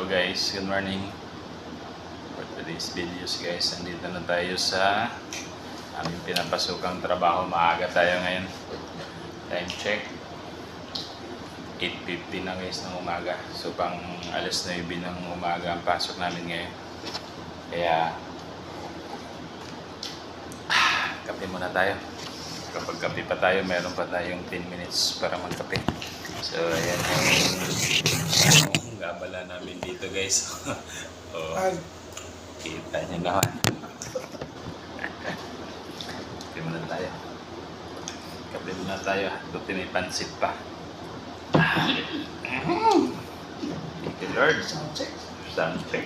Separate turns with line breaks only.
Hello guys, good morning. For today's videos guys, nandito na tayo sa aming pinapasukang trabaho. Maaga tayo ngayon. Time check 8:50 na guys ng umaga. So pang alas 9 ng umaga ang pasok namin ngayon. Kaya kape muna tayo. Kapag kape pa tayo, meron pa tayong 10 minutes para magkape. So ayan yung gabala namin dito guys. Oh, kita nyo naman. Kape muna tayo. Kape muna tayo. Buti may pansit pa. Thank you Lord. Sound check.